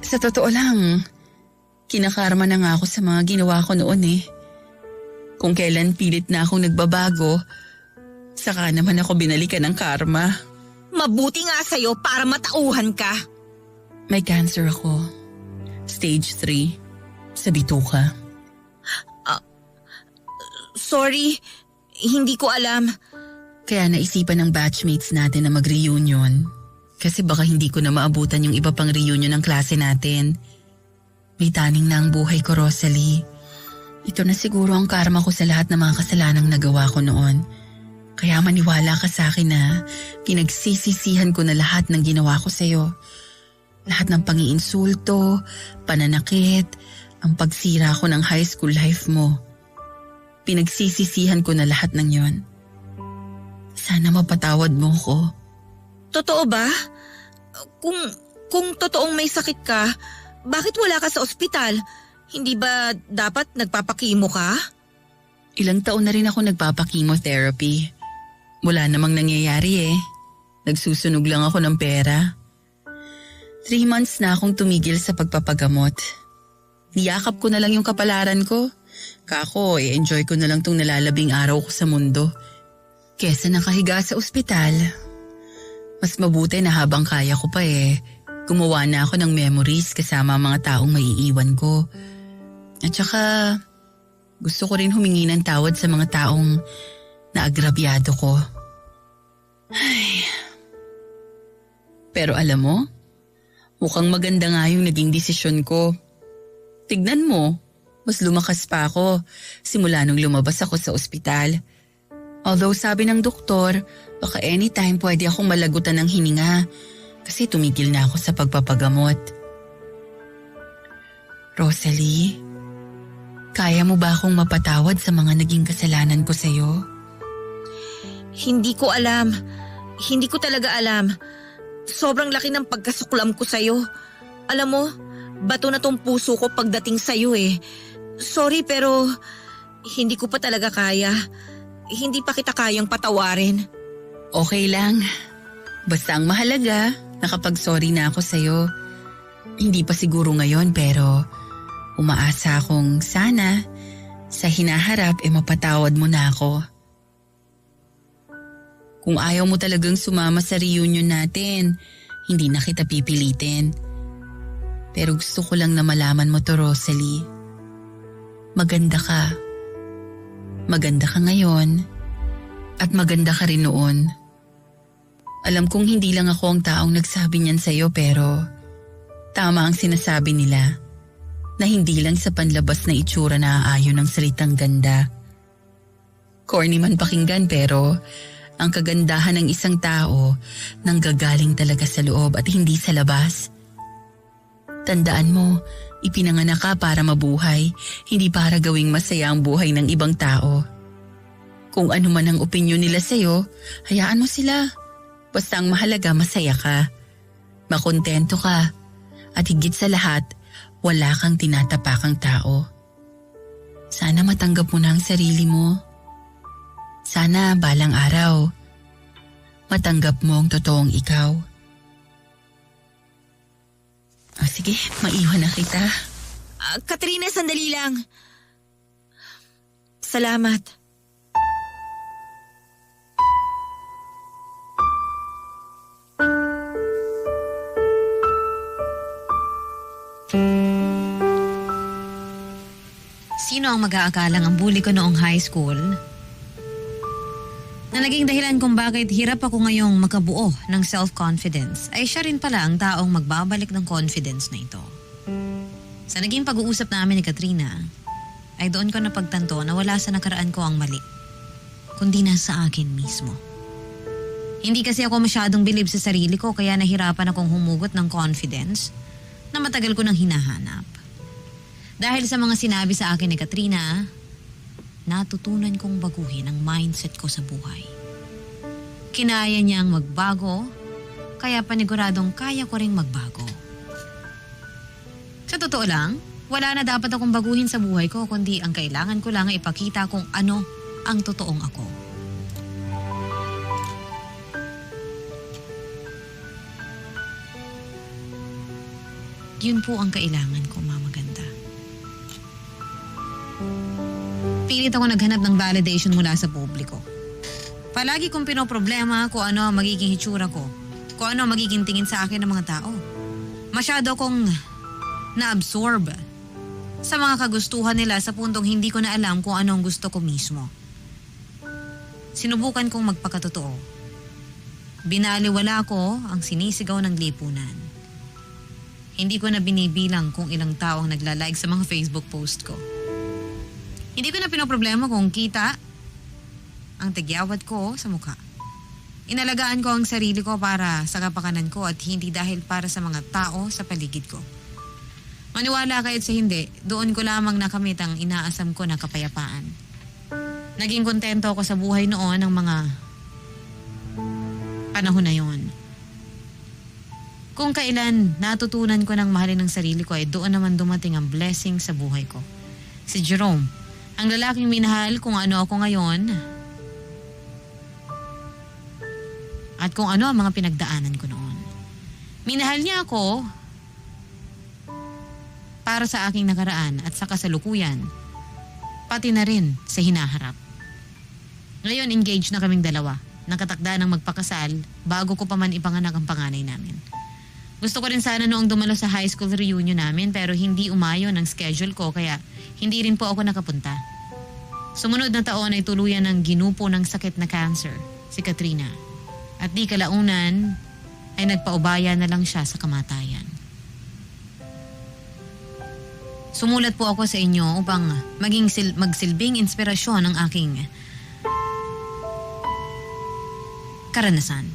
Sa totoo lang, kinakarma na nga ako sa mga ginawa ko noon Kung kailan pilit na akong nagbabago, saka naman ako binalikan ng karma. Mabuti nga sa'yo para matauhan ka. May cancer ako. Stage 3. Sa bituka. Sorry, hindi ko alam. Kaya naisipan ng batchmates natin na mag-reunion. Kasi baka hindi ko na maabutan yung iba pang reunion ng klase natin. May taning na ang buhay ko, Rosalie. Ito na siguro ang karma ko sa lahat ng mga kasalanang nagawa ko noon. Kaya maniwala ka sa akin na pinagsisisihan ko na lahat ng ginawa ko sa'yo. Lahat ng pangiinsulto, pananakit, ang pagsira ko ng high school life mo. Pinagsisisihan ko na lahat ng yon. Sana mapatawad mo ko. Totoo ba? Kung totoong may sakit ka, bakit wala ka sa ospital? Hindi ba dapat nagpapakimo ka? Ilang taon na rin ako nagpapakimotherapy. Wala namang nangyayari Nagsusunog lang ako ng pera. 3 months na akong tumigil sa pagpapagamot. Niyakap ko na lang yung kapalaran ko. Kako, enjoy ko na lang tong nalalabing araw ko sa mundo. Kesa nakahiga sa ospital. Mas mabuti na habang kaya ko pa gumawa na ako ng memories kasama ang mga taong maiiwan ko. At saka, gusto ko rin humingi ng tawad sa mga taong naagrabyado ko. Ay. Pero alam mo, mukhang maganda nga yung naging desisyon ko. Tignan mo, mas lumakas pa ako simula nung lumabas ako sa ospital. Although sabi ng doktor, baka anytime pwede akong malagutan ng hininga kasi tumigil na ako sa pagpapagamot. Rosalie, kaya mo ba akong mapatawad sa mga naging kasalanan ko sa'yo? Hindi ko alam. Hindi ko talaga alam. Sobrang laki ng pagkasuklam ko sa'yo. Alam mo, bato na tong puso ko pagdating sa'yo eh. Sorry pero hindi ko pa talaga kaya. Hindi pa kita kayang patawarin. Okay lang. Basta ang mahalaga, nakapag-sorry na ako sa'yo. Hindi pa siguro ngayon pero umaasa akong sana sa hinaharap mapatawad mo na ako. Kung ayaw mo talagang sumama sa reunion natin, hindi na kita pipilitin. Pero gusto ko lang na malaman mo to, Rosalie. Maganda ka. Maganda ka ngayon. At maganda ka rin noon. Alam kong hindi lang ako ang taong nagsabi niyan sa'yo pero tama ang sinasabi nila na hindi lang sa panlabas na itsura na aayon ng salitang ganda. Corny man pakinggan pero ang kagandahan ng isang tao nanggagaling talaga sa loob at hindi sa labas. Tandaan mo, ipinanganak ka para mabuhay, hindi para gawing masaya ang buhay ng ibang tao. Kung ano man ang opinyon nila sa'yo, hayaan mo sila. Basta ang mahalaga masaya ka. Makontento ka. At higit sa lahat, wala kang tinatapakang tao. Sana matanggap mo na ang sarili mo. Sana balang araw, matanggap mo ang totoong ikaw. O sige, maiwan na kita. Katrina, sandali lang. Salamat. Sino ang mag-aakalang ang bully ko noong high school? Na naging dahilan kung bakit hirap ako ngayong makabuo ng self-confidence ay siya rin pala ang taong magbabalik ng confidence na ito. Sa naging pag-uusap namin ni Katrina, ay doon ko napagtanto na wala sa nakaraan ko ang mali, kundi nasa akin mismo. Hindi kasi ako masyadong bilib sa sarili ko kaya nahirapan akong humugot ng confidence na matagal ko nang hinahanap. Dahil sa mga sinabi sa akin ni Katrina, natutunan kong baguhin ang mindset ko sa buhay. Kinaya niyang magbago, kaya paniguradong kaya ko ring magbago. Sa totoo lang, wala na dapat akong baguhin sa buhay ko kundi ang kailangan ko lang ay ipakita kung ano ang totoong ako. Yun po ang kailangan ko, Mama Ganda. Pilit ako naghanap ng validation mula sa publiko. Palagi kong pinoproblema kung ano ang magiging hitsura ko, kung ano ang magiging tingin sa akin ng mga tao. Masyado akong na-absorb sa mga kagustuhan nila sa puntong hindi ko na alam kung ano ang gusto ko mismo. Sinubukan kong magpakatotoo. Binaliwala ko ang sinisigaw ng lipunan. Hindi ko na binibilang kung ilang tao ang nagla-like sa mga Facebook post ko. Hindi ko na pinoproblema kung kita ang tagyawat ko sa mukha. Inalagaan ko ang sarili ko para sa kapakanan ko at hindi dahil para sa mga tao sa paligid ko. Maniwala kahit sa hindi, doon ko lamang nakamit ang inaasam ko na kapayapaan. Naging kontento ako sa buhay noon ng mga panahon na yon. Kung kailan natutunan ko ng mahalin ang sarili ko ay doon naman dumating ang blessing sa buhay ko. Si Jerome, ang lalaking minahal kung ano ako ngayon at kung ano ang mga pinagdaanan ko noon. Minahal niya ako para sa aking nakaraan at sa kasalukuyan, pati na rin sa hinaharap. Ngayon, engaged na kaming dalawa. Nakatakda ng magpakasal bago ko pa man ipanganak ang panganay namin. Gusto ko rin sana noong dumalo sa high school reunion namin pero hindi umayon ang schedule ko kaya hindi rin po ako nakapunta. Sumunod na taon ay tuluyan ng ginupo ng sakit na cancer, si Katrina. At di kalaunan ay nagpaubaya na lang siya sa kamatayan. Sumulat po ako sa inyo upang magsilbing inspirasyon ng aking karanasan.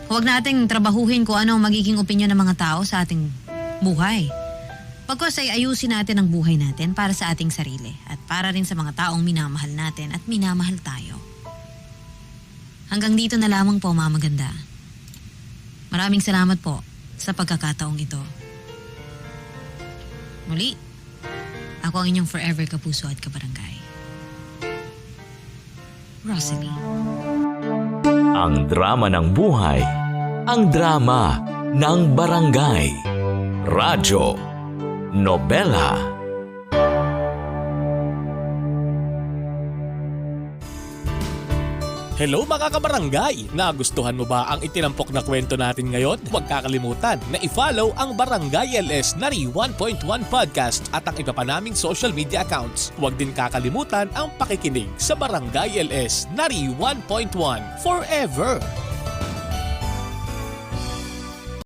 Huwag nating trabahuhin kung ano ang magiging opinyon ng mga tao sa ating buhay. Pagkos ay ayusin natin ang buhay natin para sa ating sarili at para rin sa mga taong minamahal natin at minamahal tayo. Hanggang dito na lamang po, Mama Ganda. Maraming salamat po sa pagkakataong ito. Muli, ako ang inyong forever kapuso at kabarangay. Rosalie. Ang drama ng buhay, ang drama ng barangay. Radyo Nobela. Hello mga kabarangay! Nagustuhan mo ba ang itinampok na kwento natin ngayon? Huwag kakalimutan na i-follow ang Barangay LS Nari 1.1 Podcast at ang iba pa naming social media accounts. Huwag din kakalimutan ang pakikinig sa Barangay LS Nari 1.1 Forever!